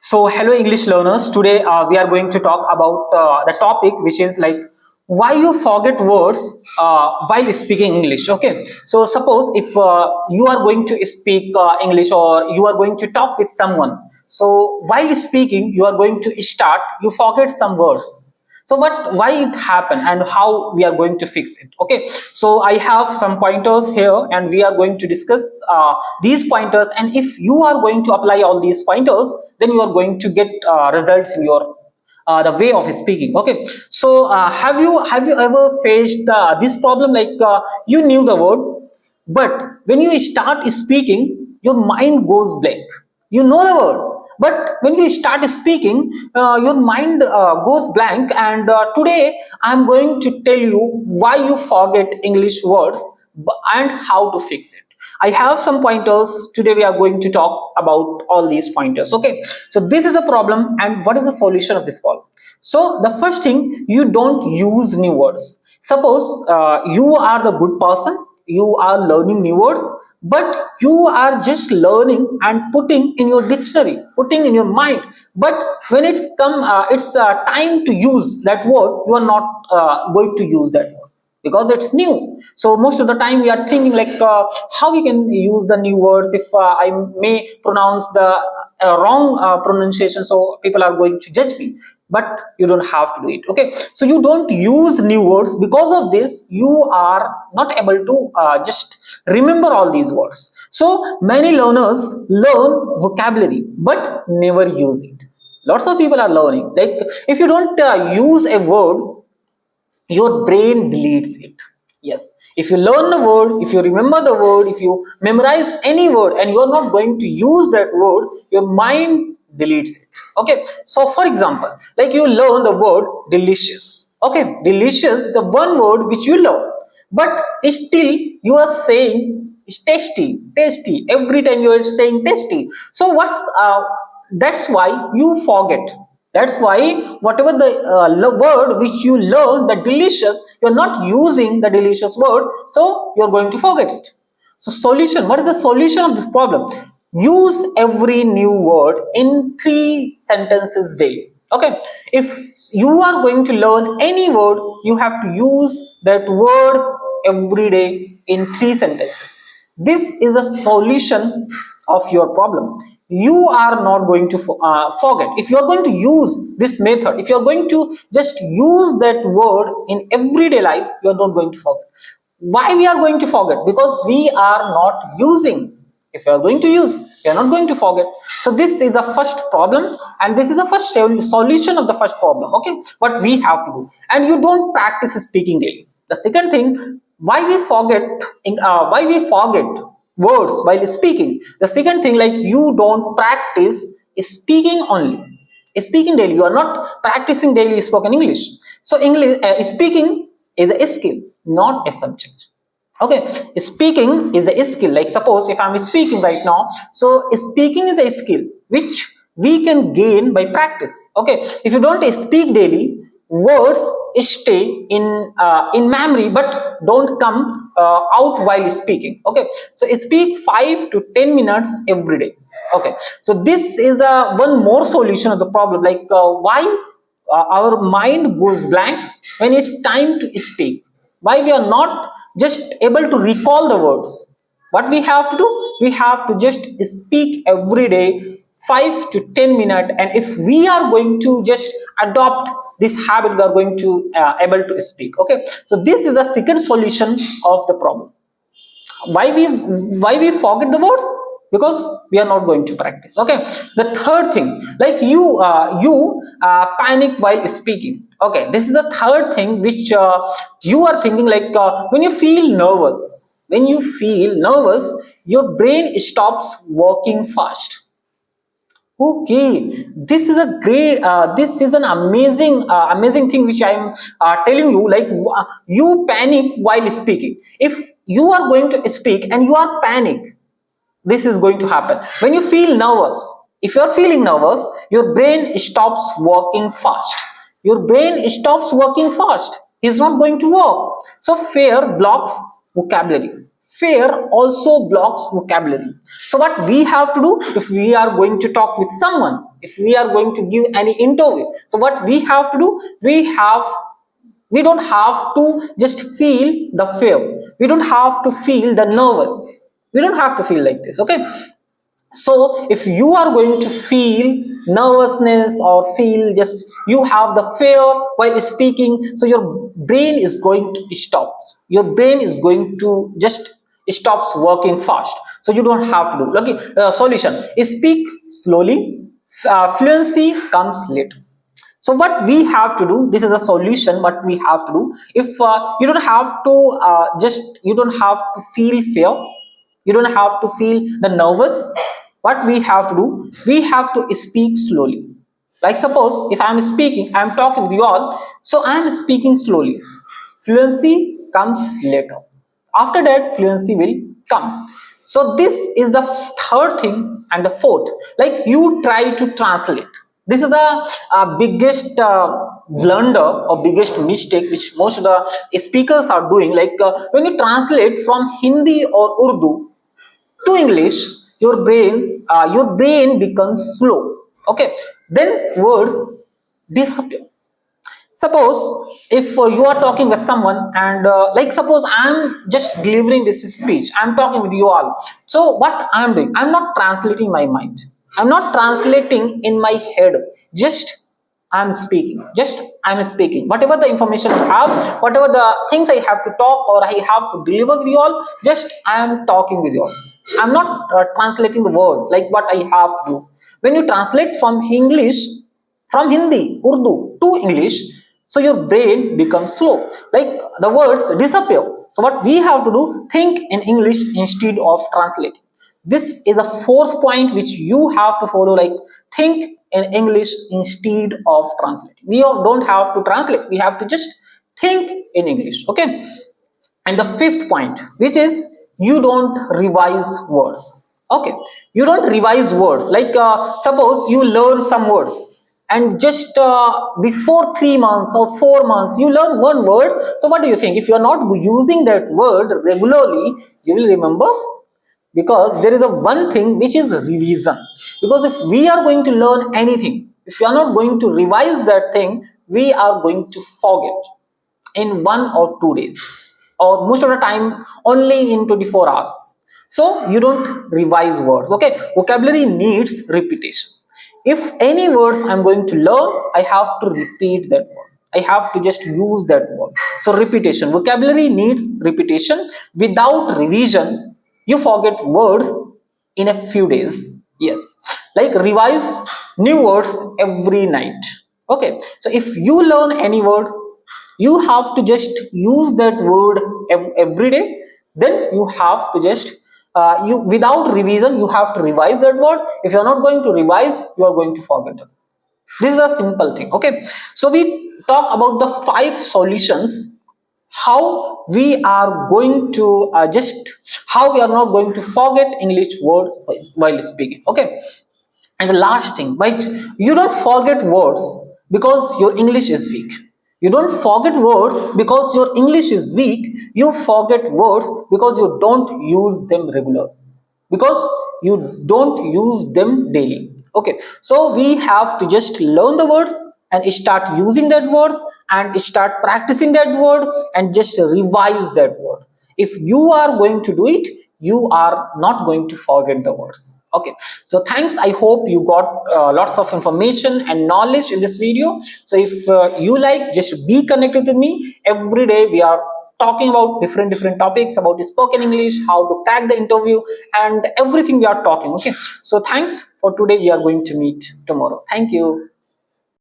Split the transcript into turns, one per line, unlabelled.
So, hello English learners. Today we are going to talk about the topic which is like why you forget words while speaking English. Okay. So, suppose if you are going to speak English or you are going to talk with someone. So, while speaking, you are going to start, you forget some words. So what, why it happened and how we are going to fix it? Okay, so I have some pointers here and we are going to discuss these pointers, and if you are going to apply all these pointers, then you are going to get results in your the way of speaking. Okay, so have you ever faced this problem, like you knew the word, but when you start speaking your mind goes blank. You know the word, but when you start speaking your mind goes blank, and today I'm going to tell you why you forget English words and how to fix it. I have some pointers. Today we are going to talk about all these pointers. Okay, so this is the problem and what is the solution of this problem. So the first thing, you don't use new words. Suppose you are the good person, you are learning new words, but you are just learning and putting in your dictionary, putting in your mind, but when it's time to use that word, you are not going to use that word because it's new. So most of the time we are thinking like how we can use the new words if I may pronounce the wrong pronunciation, so people are going to judge me. But you don't have to do it. Okay, so you don't use new words. Because of this you are not able to just remember all these words. So many learners learn vocabulary but never use it. Lots of people are learning, like if you don't use a word, your brain deletes it. Yes, if you learn the word, if you remember the word, if you memorize any word and you are not going to use that word, your mind deletes it. Okay, so for example, like you learn the word delicious. Okay, delicious, the one word which you learn, but still you are saying it's tasty, tasty every time you are saying tasty. So that's why you forget. That's why whatever the word which you learn, the delicious, you're not using the delicious word, so you're going to forget it. So solution, what is the solution of this problem? Use every new word in 3 sentences daily. Okay, if you are going to learn any word, you have to use that word every day in 3 sentences. This is a solution of your problem. You are not going to forget. If you are going to use this method, if you are going to just use that word in everyday life, you are not going to forget. Why we are going to forget? Because we are not using. If you are going to use, you are not going to forget. So this is the first problem, and this is the first solution of the first problem. Okay, what we have to do. And you don't practice speaking daily. The second thing, why we forget words while speaking. The second thing, like you don't practice speaking only. Speaking daily, you are not practicing daily spoken English. So English speaking is a skill, not a subject. Okay, speaking is a skill. Like suppose if I'm speaking right now, so speaking is a skill which we can gain by practice. Okay, if you don't speak daily, words stay in memory but don't come out while speaking. Okay, so speak 5 to 10 minutes every day. Okay, so this is the one more solution of the problem, like why our mind goes blank when it's time to speak. Why we are not just able to recall the words? What we have to do, we have to just speak every day 5 to 10 minutes, and if we are going to just adopt this habit, we are going to able to speak. Okay, so this is the second solution of the problem. Why we forget the words? Because we are not going to practice. Okay, the third thing, like you panic while speaking. Okay, this is the third thing which you are thinking, like when you feel nervous, your brain stops working fast. Okay, this is a great, this is an amazing thing which I am telling you. Like you panic while speaking. If you are going to speak and you are panic, this is going to happen. When you feel nervous, if you are feeling nervous, your brain stops working fast. Your brain stops working fast. It's not going to work. So fear blocks vocabulary. fear also blocks vocabulary. So what we have to do, if we are going to talk with someone, if we are going to give any interview, so what we have to do, we don't have to just feel the fear, we don't have to feel the nervous, we don't have to feel like this, okay? So if you are going to feel nervousness or feel just you have the fear while speaking, so your brain is going to stop, your brain is going to just stops working fast, so you don't have to do, okay? Solution is speak slowly, fluency comes later. So what we have to do, this is a solution what we have to do. If you don't have to just you don't have to feel fear, you don't have to feel the nervous, what we have to do, we have to speak slowly. Like suppose if I'm speaking, I'm talking with you all, so I'm speaking slowly, fluency comes later, after that fluency will come. So this is the third thing. And the fourth, like you try to translate, this is the biggest blunder or biggest mistake which most of the speakers are doing. Like when you translate from Hindi or Urdu to English, your brain becomes slow, okay? Then words disappear. Suppose if you are talking with someone, and like suppose I'm just delivering this speech, I'm talking with you all, so what I'm doing, I'm not translating my mind, I'm not translating in my head, just I'm speaking whatever the information I have, whatever the things I have to talk or I have to deliver with you all, just I am talking with you all, I'm not translating the words like what I have to do. When you translate from English, from Hindi, Urdu to English, so your brain becomes slow. Like the words disappear. So what we have to do, think in English instead of translating. This is a fourth point which you have to follow. Like think in English instead of translating. We don't have to translate. We have to just think in English. Okay. And the fifth point, which is you don't revise words. Okay, you don't revise words. Like suppose you learn some words, and just before 3 months or 4 months you learn one word. So what do you think? If you are not using that word regularly, you will remember, because there is a one thing which is revision. Because if we are going to learn anything, if we are not going to revise that thing, we are going to forget in 1 or 2 days, or most of the time only in 24 hours. So you don't revise words, okay? Vocabulary needs repetition. If any words I'm going to learn, I have to repeat that word, I have to just use that word. So repetition, vocabulary needs repetition. Without revision, you forget words in a few days. Yes, like revise new words every night. Okay, so if you learn any word, you have to just use that word every day. Then you have to just you, without revision, you have to revise that word. If you are not going to revise, you are going to forget it. This is a simple thing. Okay, so we talk about the 5 solutions, how we are going to just how we are not going to forget English words while speaking. Okay, and the last thing, right? You don't forget words because your English is weak. You don't forget words because your English is weak. You forget words because you don't use them regular, because you don't use them daily. Okay, so we have to just learn the words and start using that words and start practicing that word and just revise that word. If you are going to do it, you are not going to forget the words. Okay, so thanks, I hope you got lots of information and knowledge in this video. So if you like, just be connected with me. Every day we are talking about different topics about spoken English, how to crack the interview, and everything we are talking. Okay, so thanks for today. We are going to meet tomorrow. Thank you.